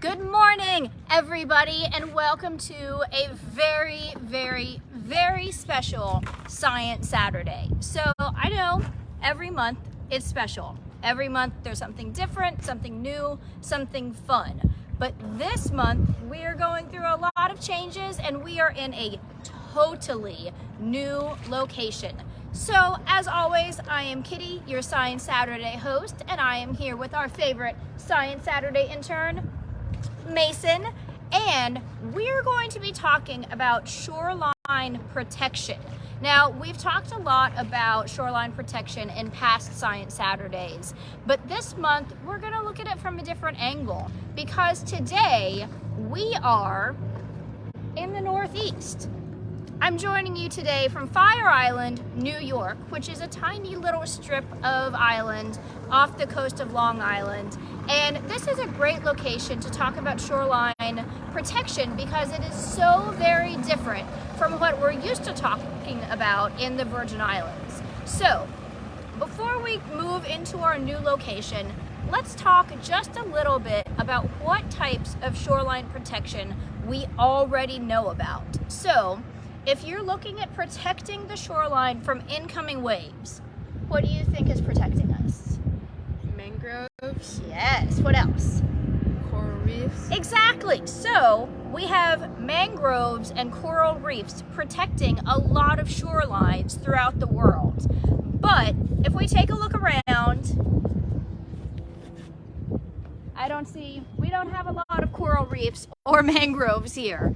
Good morning, everybody, and welcome to a very, very, very special Science Saturday. So I know every month it's special. Every month there's something different, something new, something fun. But this month we are going through a lot of changes and we are in a totally new location. So as always, I am Kitty, your Science Saturday host, and I am here with our favorite Science Saturday intern, Mason, and we're going to be talking about shoreline protection. Now, we've talked a lot about shoreline protection in past Science Saturdays, but this month we're going to look at it from a different angle because today we are in the Northeast. I'm joining you today from Fire Island, New York, which is a tiny little strip of island off the coast of Long Island. And this is a great location to talk about shoreline protection because it is so very different from what we're used to talking about in the Virgin Islands. So, before we move into our new location, let's talk just a little bit about what types of shoreline protection we already know about. So, if you're looking at protecting the shoreline from incoming waves, what do you think is protecting us? Mangroves. Yes, what else? Coral reefs. Exactly. So we have mangroves and coral reefs protecting a lot of shorelines throughout the world. But if we take a look around, we don't have a lot of coral reefs or mangroves here.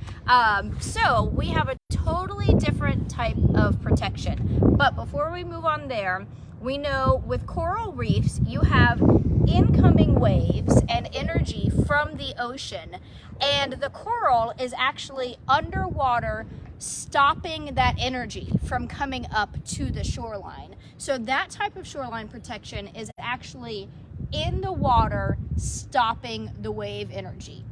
So we have a totally different type of protection. But before we move on there, we know with coral reefs, you have incoming waves and energy from the ocean, and the coral is actually underwater stopping that energy from coming up to the shoreline. So that type of shoreline protection is actually in the water stopping the wave energy.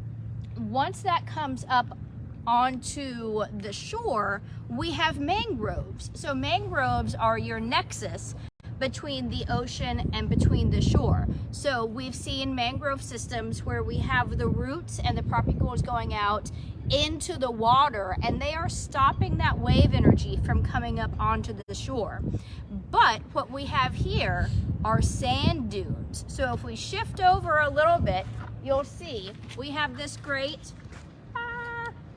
Once that comes up onto the shore, we have mangroves. So mangroves are your nexus between the ocean and between the shore. So we've seen mangrove systems where we have the roots and the particles going out into the water, and they are stopping that wave energy from coming up onto the shore. But what we have here are sand dunes. So if we shift over a little bit, you'll see we have this great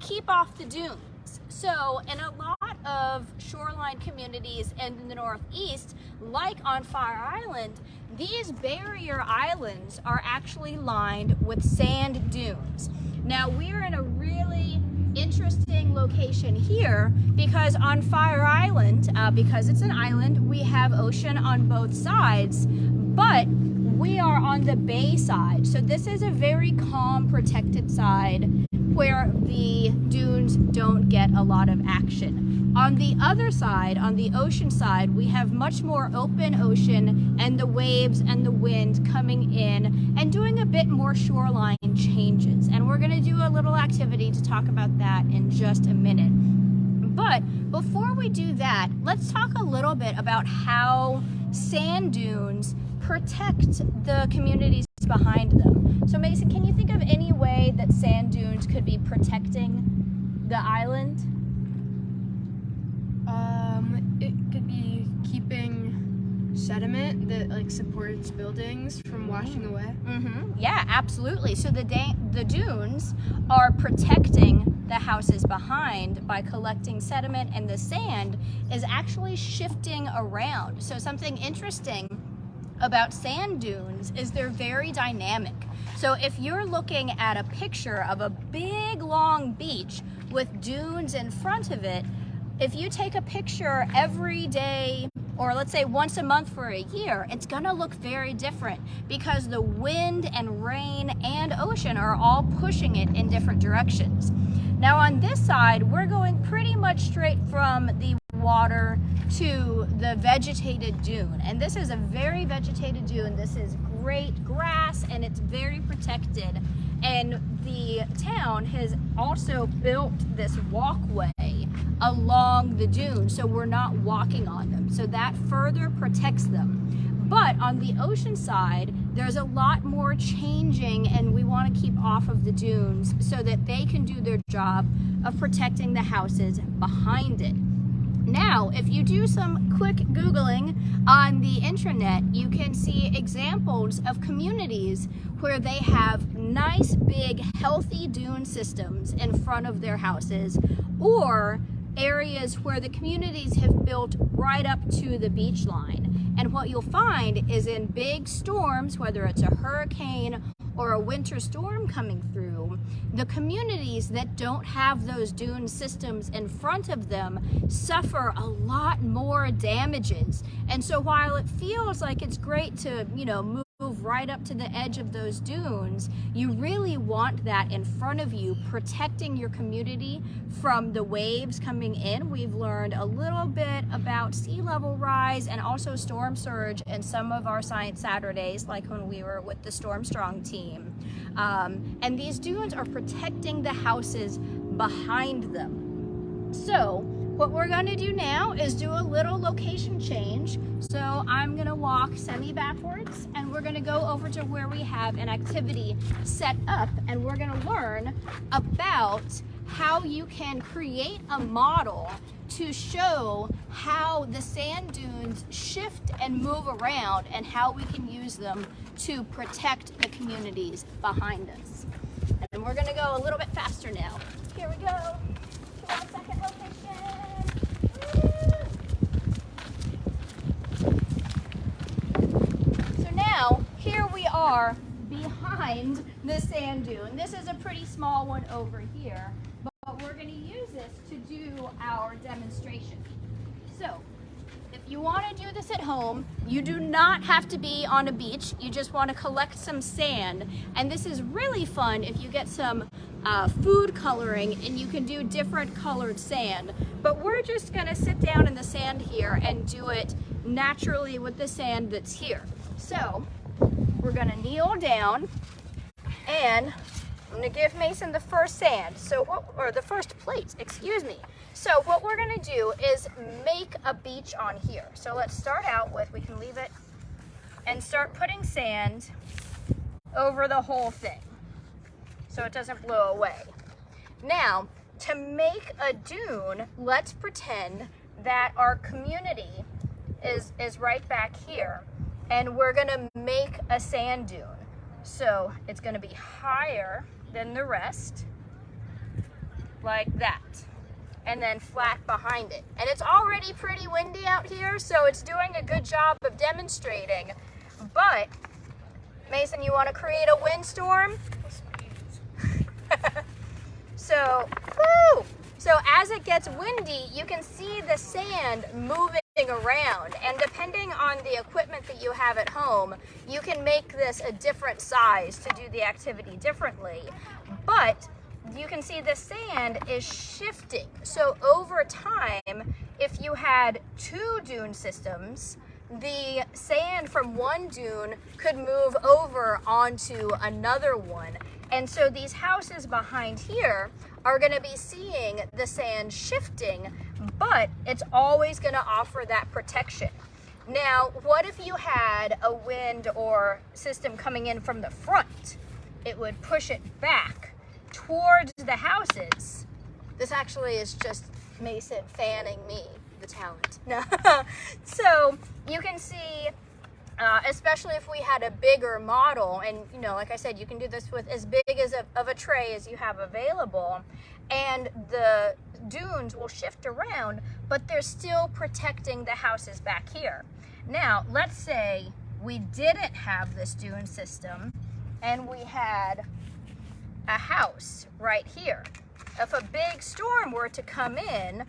keep off the dunes. So in a lot of shoreline communities in the Northeast, like on Fire Island, these barrier islands are actually lined with sand dunes. Now we're in a really interesting location here because on Fire Island, because it's an island, we have ocean on both sides, but we are on the bay side. So this is a very calm, protected side where the dunes don't get a lot of action. On the other side, on the ocean side, we have much more open ocean and the waves and the wind coming in and doing a bit more shoreline changes. And we're gonna do a little activity to talk about that in just a minute. But before we do that, let's talk a little bit about how sand dunes protect the communities behind them. So Mason, can you think of any way that sand dunes could be protecting the island? It could be keeping sediment that supports buildings from washing away. Yeah, absolutely. So the dunes are protecting the houses behind by collecting sediment, and the sand is actually shifting around. So something interesting about sand dunes is they're very dynamic. So if you're looking at a picture of a big long beach with dunes in front of it, if you take a picture every day, or let's say once a month for a year, it's gonna look very different because the wind and rain and ocean are all pushing it in different directions. Now on this side, we're going pretty much straight from the water to the vegetated dune, and this is a very vegetated dune. This is great grass and it's very protected, and the town has also built this walkway along the dune so we're not walking on them, so that further protects them. But on the ocean side, there's a lot more changing, and we want to keep off of the dunes so that they can do their job of protecting the houses behind it. Now, if you do some quick Googling on the intranet, you can see examples of communities where they have nice, big, healthy dune systems in front of their houses, or areas where the communities have built right up to the beach line. And what you'll find is in big storms, whether it's a hurricane or a winter storm coming through, the communities that don't have those dune systems in front of them suffer a lot more damages. And so while it feels like it's great to, move right up to the edge of those dunes, you really want that in front of you, protecting your community from the waves coming in. We've learned a little bit about sea level rise and also storm surge in some of our Science Saturdays, like when we were with the Storm Strong team. And these dunes are protecting the houses behind them. So what we're going to do now is do a little location change. So I'm going to walk semi-backwards, and we're going to go over to where we have an activity set up, and we're going to learn about how you can create a model to show how the sand dunes shift and move around and how we can use them to protect the communities behind us. And we're going to go a little bit faster now. Here we go. To our second location. So now, here we are behind the sand dune. This is a pretty small one over here, but we're going to use this to do our demonstration. So, if you want to do this at home, you do not have to be on a beach. You just want to collect some sand. And this is really fun if you get some food coloring, and you can do different colored sand. But we're just going to sit down in the sand here and do it naturally with the sand that's here. So we're going to kneel down, and I'm going to give Mason the first sand. Or the first plate, excuse me. So what we're going to do is make a beach on here. So let's start out with, we can leave it, and start putting sand over the whole thing so it doesn't blow away. Now, to make a dune, let's pretend that our community is right back here, and we're going to make a sand dune. So it's going to be higher than the rest, like that, and then flat behind it. And it's already pretty windy out here, so it's doing a good job of demonstrating. But Mason, you want to create a windstorm? So as it gets windy, you can see the sand moving around, and depending on the equipment that you have at home, you can make this a different size to do the activity differently. But you can see the sand is shifting. So over time, if you had two dune systems, the sand from one dune could move over onto another one. And so these houses behind here are going to be seeing the sand shifting, but it's always going to offer that protection. Now, what if you had a wind or system coming in from the front? It would push it back towards the houses. This actually is just Mason fanning me, the talent. No. So you can see, especially if we had a bigger model, and like I said, you can do this with as big as of a tray as you have available, and the dunes will shift around, but they're still protecting the houses back here. Now, let's say we didn't have this dune system, and we had a house right here. If a big storm were to come in,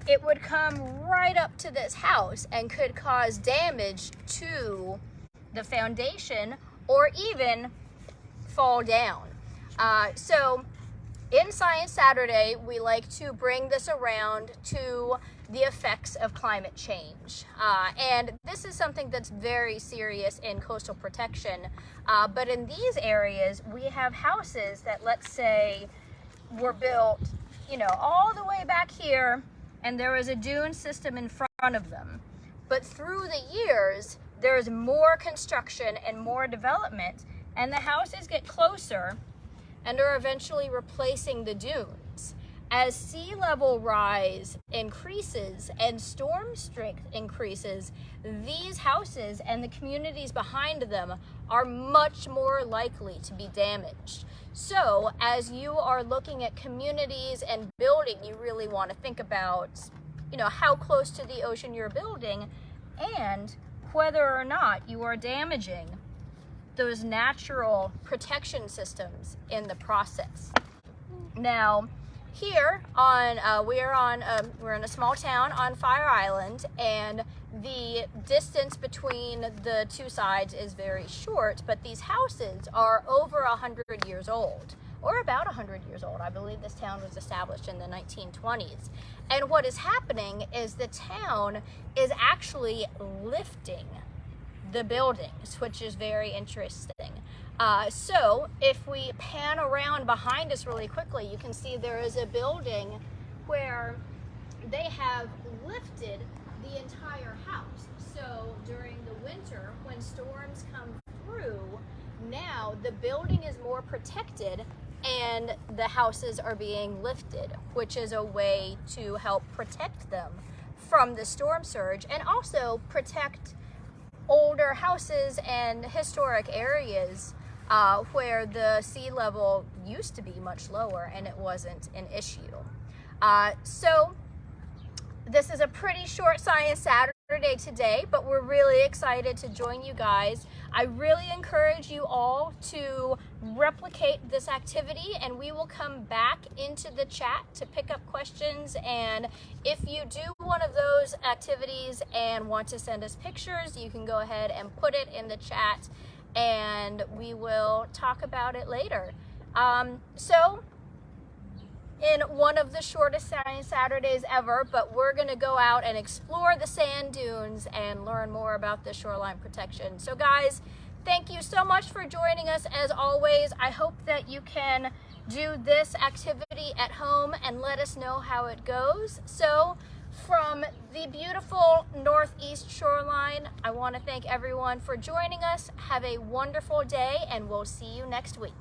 it would come right up to this house and could cause damage to the foundation or even fall down. So in Science Saturday, we like to bring this around to the effects of climate change. And this is something that's very serious in coastal protection. But in these areas, we have houses that, let's say, were built, all the way back here, and there was a dune system in front of them. But through the years, there's more construction and more development, and the houses get closer and are eventually replacing the dunes. As sea level rise increases and storm strength increases, these houses and the communities behind them are much more likely to be damaged. So as you are looking at communities and building, you really want to think about, how close to the ocean you're building and whether or not you are damaging those natural protection systems in the process. Now, here we're in a small town on Fire Island, and the distance between the two sides is very short, but these houses are over 100 years old, or about 100 years old. I believe this town was established in the 1920s. And what is happening is the town is actually lifting the buildings, which is very interesting. So if we pan around behind us really quickly, you can see there is a building where they have lifted the entire house. So during the winter, when storms come through, now the building is more protected and the houses are being lifted, which is a way to help protect them from the storm surge and also protect older houses and historic areas where the sea level used to be much lower and it wasn't an issue. So this is a pretty short Science Saturday today, but we're really excited to join you guys. I really encourage you all to replicate this activity, and we will come back into the chat to pick up questions. And if you do one of those activities and want to send us pictures, you can go ahead and put it in the chat and we will talk about it later. So in one of the shortest Science Saturdays ever, but we're gonna go out and explore the sand dunes and learn more about the shoreline protection. So guys, thank you so much for joining us as always. I hope that you can do this activity at home and let us know how it goes. So from the beautiful Northeast Shoreline, I want to thank everyone for joining us. Have a wonderful day, and we'll see you next week.